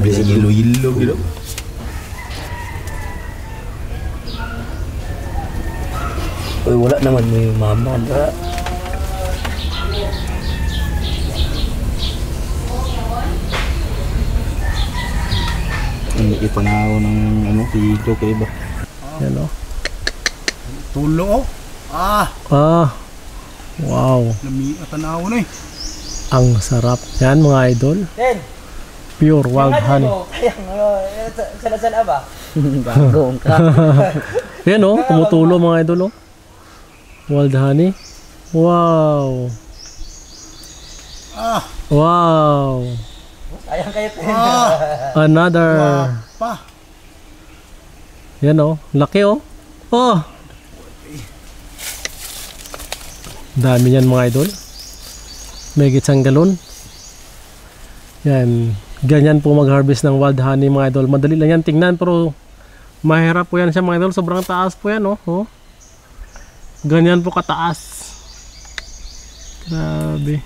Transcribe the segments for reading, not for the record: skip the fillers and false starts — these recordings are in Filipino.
Bisa yellow gitu. Wala naman may mama ba? Ini ipanaw ng ano si Joke ba? Yan o. Tulo oh. Wow. Lami at tanaw na eh. Ang sarap. Yan mga idol. Pure wild honey. Sala-sala ba? Bagong ka. Yan o, tumutulo mga idol o. Wild honey. Wow. Wow. Sayang kayo. Another. Pa. Yan o, laki o. Dami yan mga idol. May gitsang galon. Yan. Ganyan po mag-harvest ng wild honey mga idol. Madali lang yan tingnan pero mahirap po yan siya mga idol. Sobrang taas po yan oh. Ganyan po kataas. Grabe.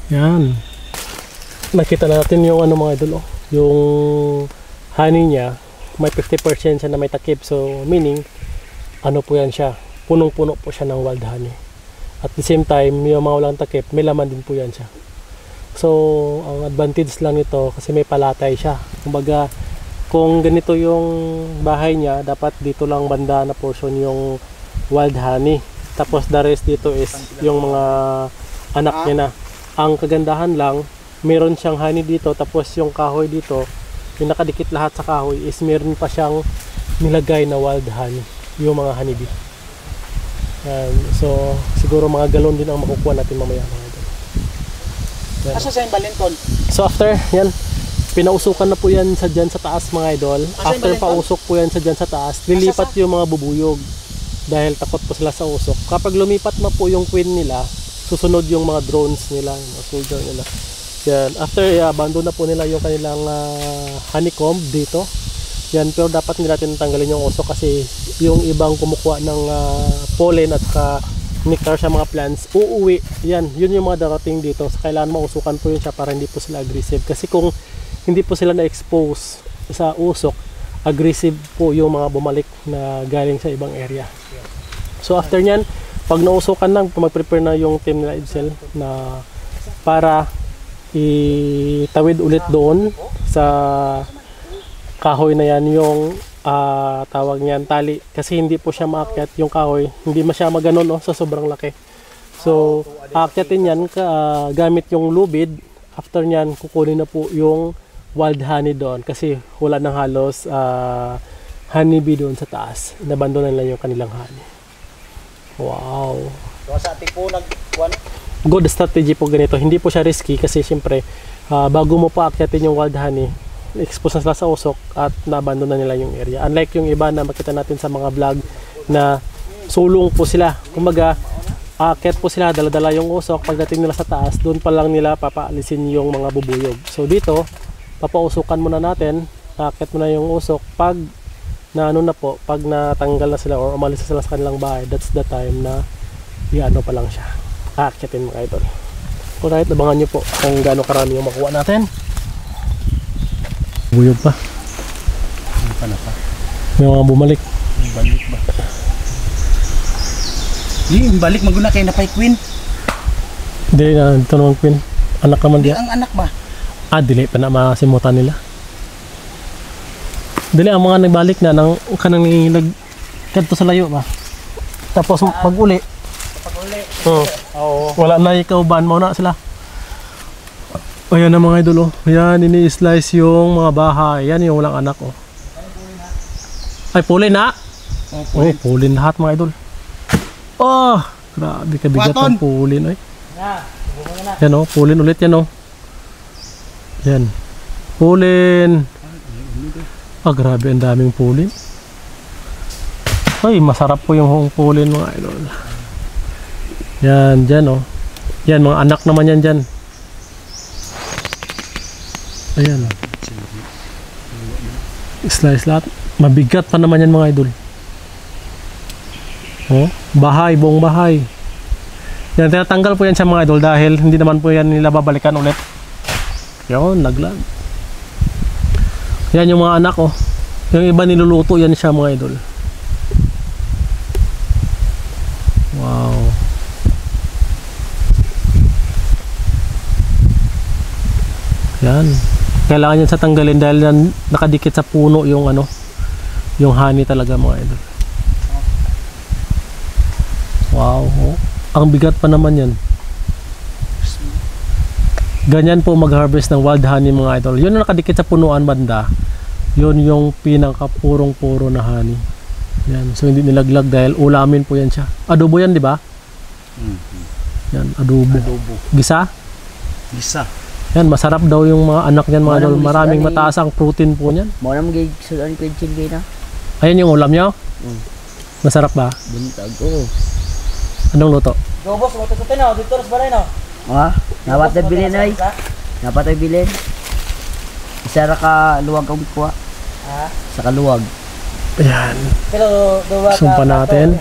Yan. Nakita natin yung ano mga idol yung honey niya. May 50% siya na may takip. So meaning ano po yan siya. Punong-puno po siya ng wild honey. At the same time, yung mga walang takip, may laman din po yan siya. So, ang advantage lang ito kasi may palatay siya. Kumbaga, kung ganito yung bahay niya, dapat dito lang banda na portion yung wild honey. Tapos the rest dito is yung mga anak niya na. Ang kagandahan lang, meron siyang honey dito, tapos yung kahoy dito, yung nakadikit lahat sa kahoy is meron pa siyang nilagay na wild honey. Yung mga honeybee. So siguro mga galon din ang makukuha natin mamaya mga idol. Asa sa Balinton? So after yan, pinausukan na po yan sa dyan sa taas mga idol. After pausok po yan sa dyan sa taas, lilipat yung mga bubuyog dahil takot po sila sa usok. Kapag lumipat na po yung queen nila, susunod yung mga drones nila, yung soldier nila. Yan. After abandon na po nila yung kanilang honeycomb dito. Yan, pero dapat nila tinatanggalin yung usok kasi yung ibang kumukuha ng pollen at nectar sa mga plants, uuwi. Yan, yun yung mga darating dito. So, kailangan mausukan po yun siya para hindi po sila aggressive. Kasi kung hindi po sila na-expose sa usok, aggressive po yung mga bumalik na galing sa ibang area. So after nyan, pag nausukan lang, mag-prepare na yung team nila Edsel na para itawid ulit doon sa kahoy na yan yung tawag niyan tali kasi hindi po siya maakyat yung kahoy, hindi siya maganon sa sobrang laki. So aakyatin yan gamit yung lubid. After nyan kukunin na po yung wild honey doon kasi wala nang halos honeybee doon sa taas. Inabandonan lang yung kanilang honey. Wow. So sa ating po good strategy po ganito. Hindi po siya risky kasi syempre bago mo pa aakyatin yung wild honey, expose na sila sa usok at nabandon na nila yung area. Unlike yung iba na makita natin sa mga vlog na sulong po sila. Kumbaga, aakyat po sila, dala-dala yung usok. Pagdating nila sa taas, doon pa lang nila papaalisin yung mga bubuyog. So dito, papausukan muna natin, aakyat muna yung usok. Pag na ano na po, pag natanggal na sila or umalis na sila sa kanilang bahay, that's the time na iano pa lang siya. Aakyatin mga idol. Alright, abangan nyo po kung gaano karami yung makuha natin. Buyog pa. Ano pa? May mga bumalik. Balik ba? Balik maguna kay napay queen. Hindi na ito naman queen. Anak naman diya. Ang anak ba? Dili pa na masimutan nila. Dili ang mga nagbalik na nang kanang nagkadto sa layo ba. Tapos pag uli. Oo. Wala na ikauban mo na sila. Ayan na mga idol Yan, ini-slice yung mga bahay. Yan yung walang anak Ay, pulin na. Pulin lahat mga idol. Grabe kabigat ng pulin Yan pulin ulit yan Yan. Pulin. Grabe ang daming pulin. Ay, masarap po yung pulin mga idol. Yan, dyan Yan, mga anak naman yan dyan. Ayan. Slice lahat. Mabigat pa naman yan mga idol. Bahay, buong bahay. Yan, tinatanggal po yan sa mga idol dahil hindi naman po yan nila babalikan ulit. Yun, laglag. Yan yung mga anak, oh. Yung iba niluluto yan siya, mga idol. Wow. Yan. Kailangan yan sa tanggalin dahil yan nakadikit sa puno yung ano, yung honey talaga, mga idol. Wow. Oh. Ang bigat pa naman yan. Ganyan po mag-harvest ng wild honey, mga idol. Yun ang nakadikit sa punuan banda. Yun yung pinakapurong-puro na honey. Yan. So hindi nilaglag dahil ulamin po yan siya. Adobo yan, di ba? Yan, adobo. Gisa? Gisa. Yan, masarap daw yung mga anak niyan, mga idol. Maraming mataas ang protein po niyan. Mo na magiging sudan ko yung chili na. Ayan yung ulam nyo? Masarap ba? Buntag, oo. Anong luto? Go boss, mo tututin na, dito ras balay na. Ah, dapat na bilhin ay. Dapat na bilhin. Isa ra ka luwag ang kuha. Ha? Sa kaluwag. Ayan. Pero duwa ka. Sumpa natin.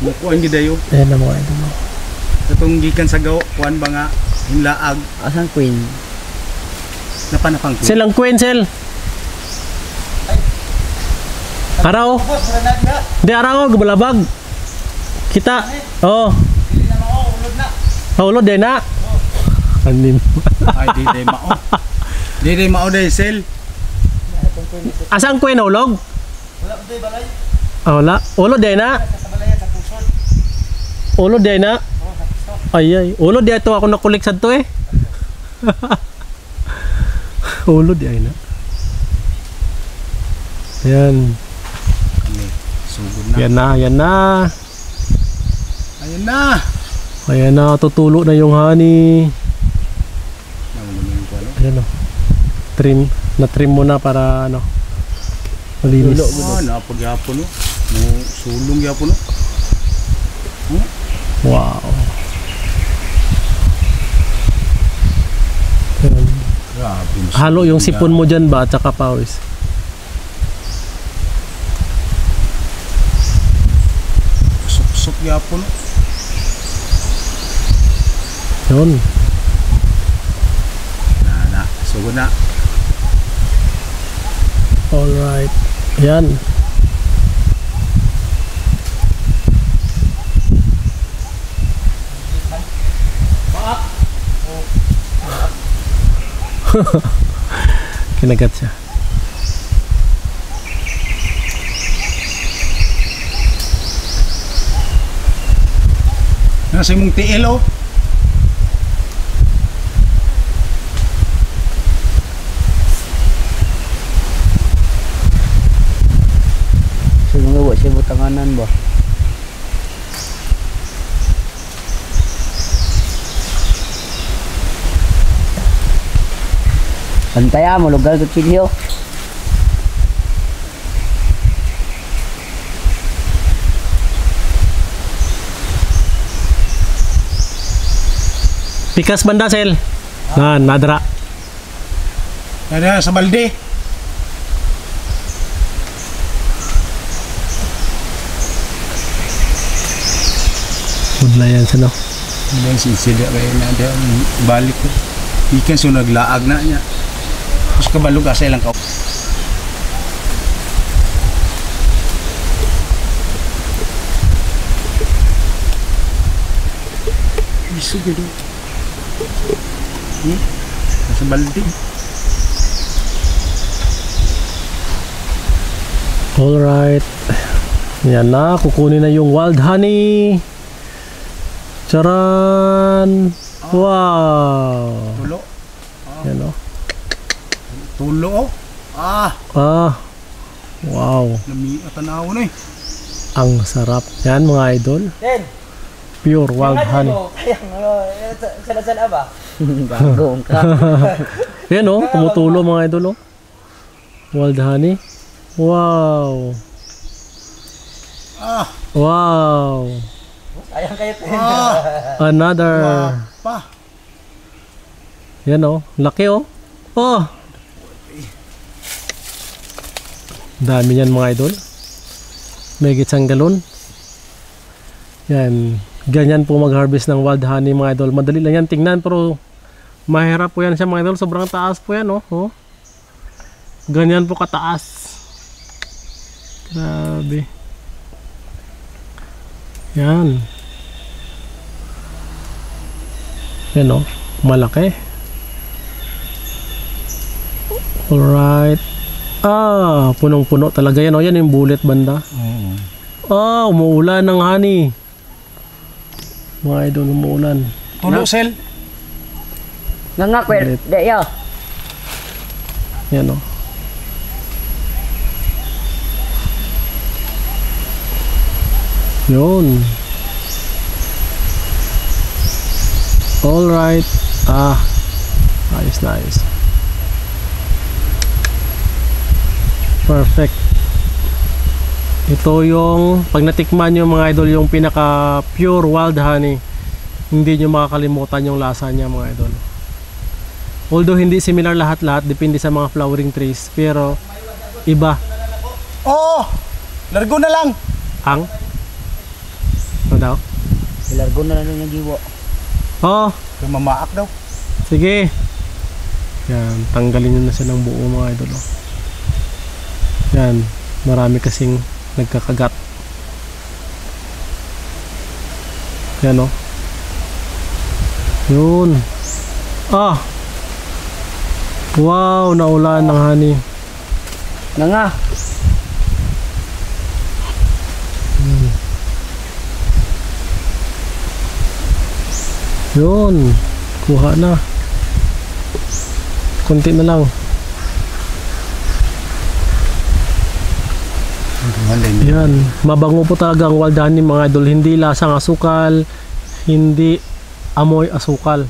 Mukuan gid dayo. Ayan na, mga idol. Katong gikan sa gaw, kuan ba nga yung laag Asang queen? napanapang ko. Silang queen, sel. Araw. Boss, ranag na. Di araw, gubalabag. Kita. Oo. Dili na mao, ulod na. Paulod din na. Anim. Ay di day mao. Di day mao day sel. Asang queen ulog? Wala ba balay? Ah, wala. Ulod din na. Sa balay sa pusod. Ulod din na. Oh, sa puso. Ay ay. Ulod di ito ako nakulik sa to eh. Ulod di ay na. Yan. Kami sugod na. Yan na, yan na. Ayun na. Ayan na, tutulo na yung honey. Namunin ko ano. Ayan o. Trim. Na-trim mo na para ano. Malinis. Ah, napagyapon no. No sulong gyapon no. Wow. Ayan. Grabe. Halo yung sipon mo dyan ba at saka pawis? Sup-sup gyapon no. Yun. Na, sugod na. Alright. Ayan. Kinagat siya. Nasa imong tiil oh. So mga wa siya butanganan ba? Pantaya mo lugar ko chilyo. Pikas banda, sel. Na, nadra. Nada sa balde. Budla yan sa no. Hindi sinsida kaya na dia balik ko. Ikan so naglaag na niya. Tapos kabalog asa ilang ka. Isu gitu. Nasa balde. Alright. Yan na, kukunin na yung wild honey. Charan! Wow! Tulo. Yan o. Tulo oh. Ah, Ah! Wow! nami tanaw na eh. Ang sarap. Yan mga idol. Then, Pure wild honey. Kayang sala-sala ba? Gagong ka. Yan o, tumutulo mga idol o. Wild honey. Wow! Ah, Wow! Ayang kayo to. Another. pa. Yan o. Laki o. Oh! Dami yan mga idol. May gitsang galon. Yan. Ganyan po mag-harvest ng wild honey mga idol. Madali lang yan tingnan pero Mahirap po yan siya mga idol. Sobrang taas po yan, oh. Oh. Ganyan po kataas. Grabe. Yan. Yan, oh. Malaki. Alright. Ah, punong-puno talaga yan, oh. Yan yung bullet banda. Ah, umuulan ng honey. Mga idol, umuulan. Tulo, Sel. Nga kwel. Ulit. De yo. Yan, oh. Yun. Alright. Ah. Ayos na ayos. Perfect. Ito yung pag natikman nyo mga idol yung pinaka pure wild honey, hindi nyo makakalimutan yung lasa niya mga idol. Although hindi similar lahat-lahat, depende sa mga flowering trees, pero iba. Oo! Largo na lang! Ang? Ano daw? Ilargo na lang yung giwo. Oh, Kaya mamaak daw. sige. Yan, tanggalin nyo na siya ng buo mga idol. Oh. Yan, marami kasing nagkakagat. Yan, oh. Yun. Ah! Wow, naulan ng honey. Nga. Yun, kuha na. Kunti na lang. Yan, mabango po talaga ang wild honey mga idol. Hindi lasang asukal, hindi amoy asukal.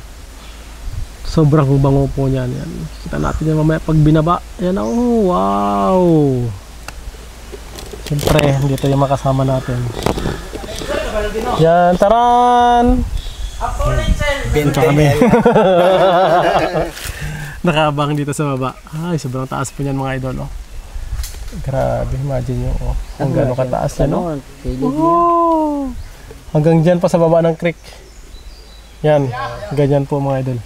Sobrang bango po niyan. Yan. Kita natin yan mamaya pag binaba. Yan, oh, wow. Siyempre, dito yung makasama natin. Yan, taran! Bente. Nakabang dito sa baba. Ay, sobrang taas po niyan mga idol, oh. Grabe, imagine nyo, oh. Kung gano'ng kataas yan, oh. Oh. Hanggang dyan pa sa baba ng creek. Yan, ganyan po mga idol.